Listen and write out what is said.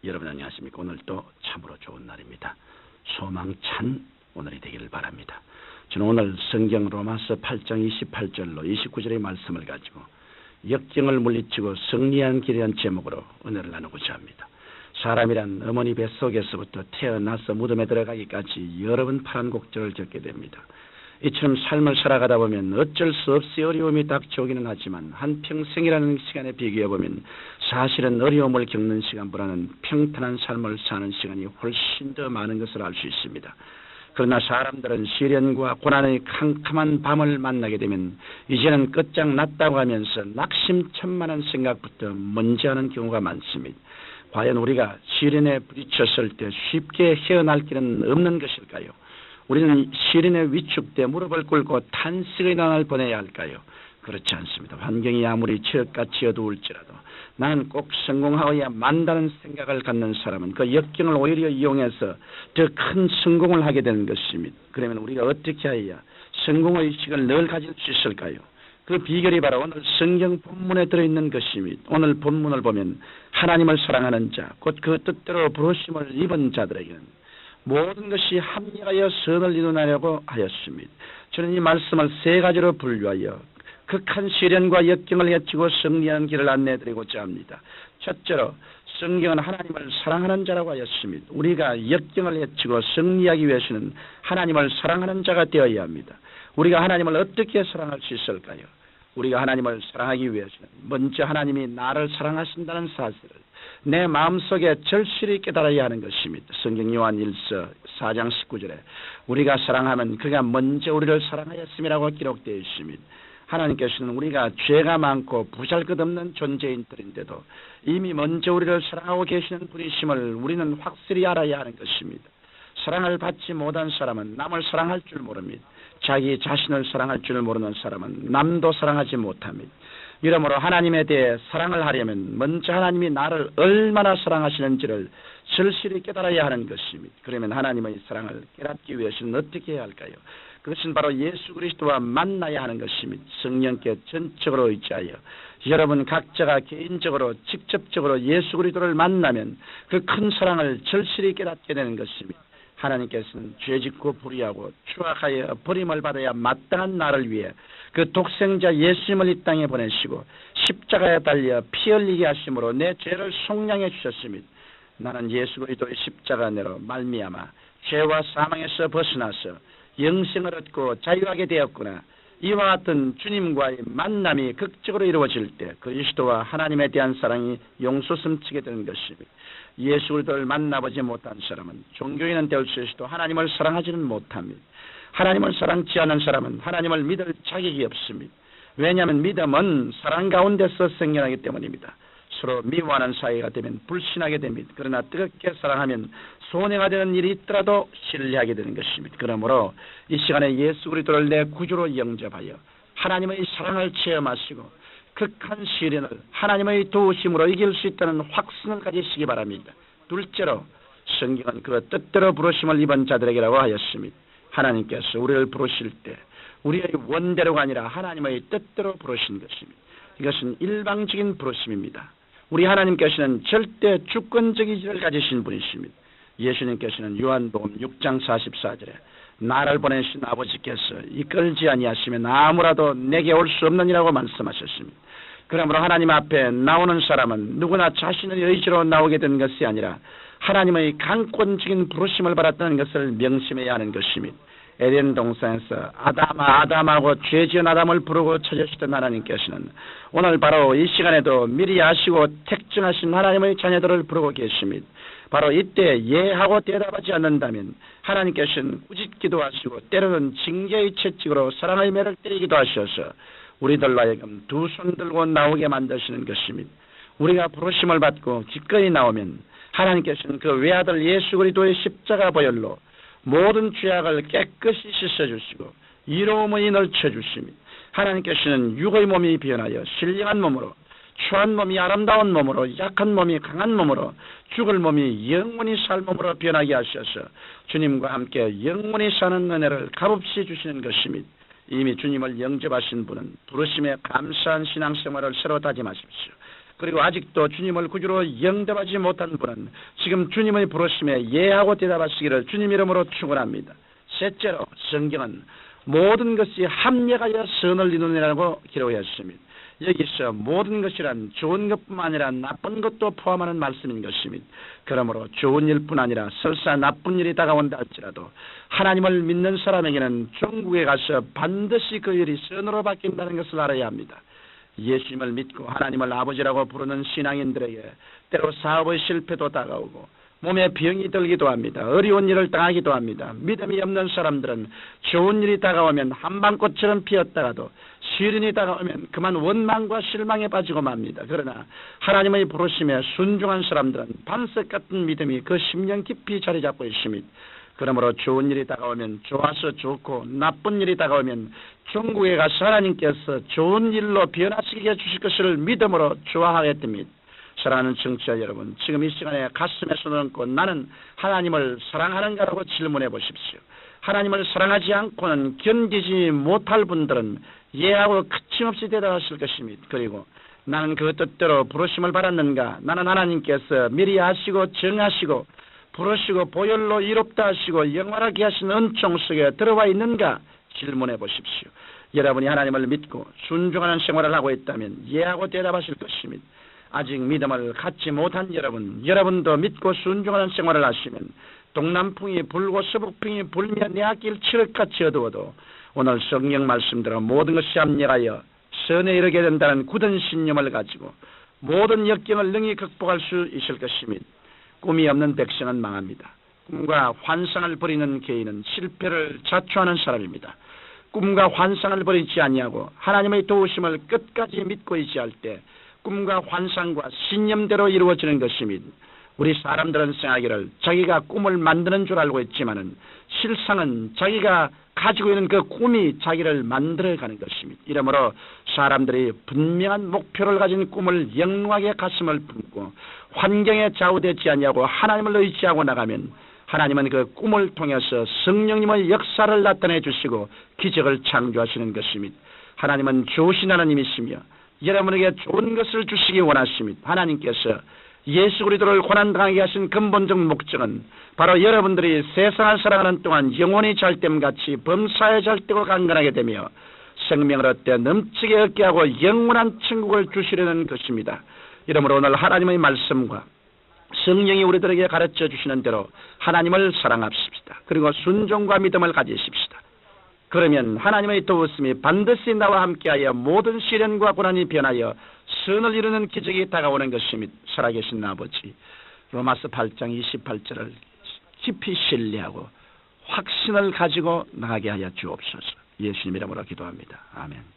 여러분 안녕하십니까? 오늘도 참으로 좋은 날입니다. 소망찬 오늘이 되기를 바랍니다. 저는 오늘 성경 로마서 8장 28절로 29절의 말씀을 가지고 역경을 물리치고 승리한 길이라는 제목으로 은혜를 나누고자 합니다. 사람이란 어머니 뱃속에서부터 태어나서 무덤에 들어가기까지 여러 번 파란곡절을 겪게 됩니다. 이처럼 삶을 살아가다 보면 어쩔 수 없이 어려움이 닥쳐오기는 하지만 한평생이라는 시간에 비교해보면 사실은 어려움을 겪는 시간보다는 평탄한 삶을 사는 시간이 훨씬 더 많은 것을 알 수 있습니다. 그러나 사람들은 시련과 고난의 캄캄한 밤을 만나게 되면 이제는 끝장났다고 하면서 낙심천만한 생각부터 먼저 하는 경우가 많습니다. 과연 우리가 시련에 부딪혔을 때 쉽게 헤어날 길은 없는 것일까요? 우리는 시련에 위축돼 무릎을 꿇고 탄식의 난을 보내야 할까요? 그렇지 않습니다. 환경이 아무리 지역같이 어두울지라도 나는 꼭 성공하여야 만다는 생각을 갖는 사람은 그 역경을 오히려 이용해서 더 큰 성공을 하게 되는 것입니다. 그러면 우리가 어떻게 해야 성공의 의식을 늘 가질 수 있을까요? 그 비결이 바로 오늘 성경 본문에 들어있는 것입니다. 오늘 본문을 보면 하나님을 사랑하는 자, 곧 그 뜻대로 부르심을 입은 자들에게는 모든 것이 합리하여 선을 이루나려고 하였습니다. 저는 이 말씀을 세 가지로 분류하여 극한 시련과 역경을 헤치고 승리하는 길을 안내해드리고자 합니다. 첫째로 성경은 하나님을 사랑하는 자라고 하였습니다. 우리가 역경을 헤치고 승리하기 위해서는 하나님을 사랑하는 자가 되어야 합니다. 우리가 하나님을 어떻게 사랑할 수 있을까요? 우리가 하나님을 사랑하기 위해서는 먼저 하나님이 나를 사랑하신다는 사실을 내 마음속에 절실히 깨달아야 하는 것입니다. 성경 요한 1서 4장 19절에 우리가 사랑하면 그가 먼저 우리를 사랑하였음이라고 기록되어 있습니다. 하나님께서는 우리가 죄가 많고 보잘것없는 존재인들인데도 이미 먼저 우리를 사랑하고 계시는 분이심을 우리는 확실히 알아야 하는 것입니다. 사랑을 받지 못한 사람은 남을 사랑할 줄 모릅니다. 자기 자신을 사랑할 줄 모르는 사람은 남도 사랑하지 못합니다. 이러므로 하나님에 대해 사랑을 하려면 먼저 하나님이 나를 얼마나 사랑하시는지를 절실히 깨달아야 하는 것입니다. 그러면 하나님의 사랑을 깨닫기 위해서는 어떻게 해야 할까요? 그것은 바로 예수 그리스도와 만나야 하는 것입니다. 성령께 전적으로 의지하여 여러분 각자가 개인적으로 직접적으로 예수 그리스도를 만나면 그 큰 사랑을 절실히 깨닫게 되는 것입니다. 하나님께서는 죄짓고 불의하고 추악하여 버림을 받아야 마땅한 나를 위해 그 독생자 예수님을 이 땅에 보내시고 십자가에 달려 피 흘리게 하심으로 내 죄를 속량해 주셨습니다. 나는 예수 그리스도의 십자가 내로 말미암아 죄와 사망에서 벗어나서 영생을 얻고 자유하게 되었구나. 이와 같은 주님과의 만남이 극적으로 이루어질 때 그리스도와 하나님에 대한 사랑이 용솟음치게 되는 것입니다. 예수 그리스도를 만나보지 못한 사람은 종교인은 될 수 있어도 하나님을 사랑하지는 못합니다. 하나님을 사랑치 않은 사람은 하나님을 믿을 자격이 없습니다. 왜냐하면 믿음은 사랑 가운데서 생겨나기 때문입니다. 서로 미워하는 사이가 되면 불신하게 됩니다. 그러나 뜨겁게 사랑하면 손해가 되는 일이 있더라도 신뢰하게 되는 것입니다. 그러므로 이 시간에 예수 그리스도를 내 구주로 영접하여 하나님의 사랑을 체험하시고 극한 시련을 하나님의 도우심으로 이길 수 있다는 확신을 가지시기 바랍니다. 둘째로 성경은 그 뜻대로 부르심을 입은 자들에게라고 하였습니다. 하나님께서 우리를 부르실 때 우리의 원대로가 아니라 하나님의 뜻대로 부르신 것입니다. 이것은 일방적인 부르심입니다. 우리 하나님께서는 절대 주권적이지를 가지신 분이십니다. 예수님께서는 요한복음 6장 44절에 나를 보내신 아버지께서 이끌지 아니하시면 아무라도 내게 올 수 없느니라고 말씀하셨습니다. 그러므로 하나님 앞에 나오는 사람은 누구나 자신의 의지로 나오게 된 것이 아니라 하나님의 강권적인 부르심을 받았다는 것을 명심해야 하는 것입니다. 에덴 동산에서 아담하고 죄지은 아담을 부르고 찾으시던 하나님께서는 오늘 바로 이 시간에도 미리 아시고 택정하신 하나님의 자녀들을 부르고 계십니다. 바로 이때 예하고 대답하지 않는다면 하나님께서는 꾸짖기도 하시고 때로는 징계의 채찍으로 사랑의 매를 때리기도 하셔서 우리들로 하여금 두 손 들고 나오게 만드시는 것입니다. 우리가 부르심을 받고 기꺼이 나오면 하나님께서는 그 외아들 예수 그리스도의 십자가 보혈로 모든 죄악을 깨끗이 씻어주시고 이로움의 넓혀주십니다. 하나님께서는 육의 몸이 변하여 신령한 몸으로 추한 몸이 아름다운 몸으로 약한 몸이 강한 몸으로 죽을 몸이 영원히 살 몸으로 변하게 하셔서 주님과 함께 영원히 사는 은혜를 값없이 주시는 것입니다. 이미 주님을 영접하신 분은 부르심에 감사한 신앙생활을 새로 다짐하십시오. 그리고 아직도 주님을 구주로 영접하지 못한 분은 지금 주님의 부르심에 예하고 대답하시기를 주님 이름으로 축원합니다. 셋째로 성경은 모든 것이 합력하여 선을 이루느니라고 기록하였습니다. 여기서 모든 것이란 좋은 것뿐만 아니라 나쁜 것도 포함하는 말씀인 것입니다. 그러므로 좋은 일뿐 아니라 설사 나쁜 일이 다가온다 할지라도 하나님을 믿는 사람에게는 천국에 가서 반드시 그 일이 선으로 바뀐다는 것을 알아야 합니다. 예수님을 믿고 하나님을 아버지라고 부르는 신앙인들에게 때로 사업의 실패도 다가오고 몸에 병이 들기도 합니다. 어려운 일을 당하기도 합니다. 믿음이 없는 사람들은 좋은 일이 다가오면 한방꽃처럼 피었다가도 시련이 다가오면 그만 원망과 실망에 빠지고 맙니다. 그러나 하나님의 부르심에 순종한 사람들은 반석 같은 믿음이 그 심령 깊이 자리 잡고 있습니다. 그러므로 좋은 일이 다가오면 좋아서 좋고 나쁜 일이 다가오면 천국에 가서 하나님께서 좋은 일로 변화시키게 해주실 것을 믿음으로 좋아하게 됩니다. 사랑하는 청취자 여러분, 지금 이 시간에 가슴에 손을 얹고 나는 하나님을 사랑하는가라고 질문해 보십시오. 하나님을 사랑하지 않고는 견디지 못할 분들은 예하고 거침없이 대답하실 것입니다. 그리고 나는 그 뜻대로 부르심을 받았는가? 나는 하나님께서 미리 아시고 정하시고 부르시고 보혈로 이롭다 하시고 영원하게 하신 은총 속에 들어와 있는가? 질문해 보십시오. 여러분이 하나님을 믿고 순종하는 생활을 하고 있다면 예하고 대답하실 것입니다. 아직 믿음을 갖지 못한 여러분도 믿고 순종하는 생활을 하시면 동남풍이 불고 서북풍이 불며 내 앞길 칠흑같이 어두워도 오늘 성경 말씀대로 모든 것이 합력하여 선에 이르게 된다는 굳은 신념을 가지고 모든 역경을 능히 극복할 수 있을 것입니다. 꿈이 없는 백성은 망합니다. 꿈과 환상을 버리는 개인은 실패를 자초하는 사람입니다. 꿈과 환상을 버리지 아니하고 하나님의 도우심을 끝까지 믿고 의지할 때 꿈과 환상과 신념대로 이루어지는 것입니다. 우리 사람들은 생각하기를 자기가 꿈을 만드는 줄 알고 있지만은 실상은 자기가 가지고 있는 그 꿈이 자기를 만들어가는 것입니다. 이러므로 사람들이 분명한 목표를 가진 꿈을 영롱하게 가슴을 품고 환경에 좌우되지 아니하고 하나님을 의지하고 나가면 하나님은 그 꿈을 통해서 성령님의 역사를 나타내 주시고 기적을 창조하시는 것입니다. 하나님은 좋으신 하나님이시며 여러분에게 좋은 것을 주시기 원하십니다. 하나님께서 예수 그리스도를 고난당하게 하신 근본적 목적은 바로 여러분들이 세상을 살아가는 동안 영원히 잘됨같이 범사에 잘되고 강건하게 되며 생명을 얻되 넘치게 얻게 하고 영원한 천국을 주시려는 것입니다. 이러므로 오늘 하나님의 말씀과 성령이 우리들에게 가르쳐 주시는 대로 하나님을 사랑합시다. 그리고 순종과 믿음을 가지십시다. 그러면 하나님의 도우심이 반드시 나와 함께하여 모든 시련과 고난이 변하여 선을 이루는 기적이 다가오는 것입니다. 살아계신 아버지, 로마서 8장 28절을 깊이 신뢰하고 확신을 가지고 나가게 하여 주옵소서. 예수님 이름으로 기도합니다. 아멘.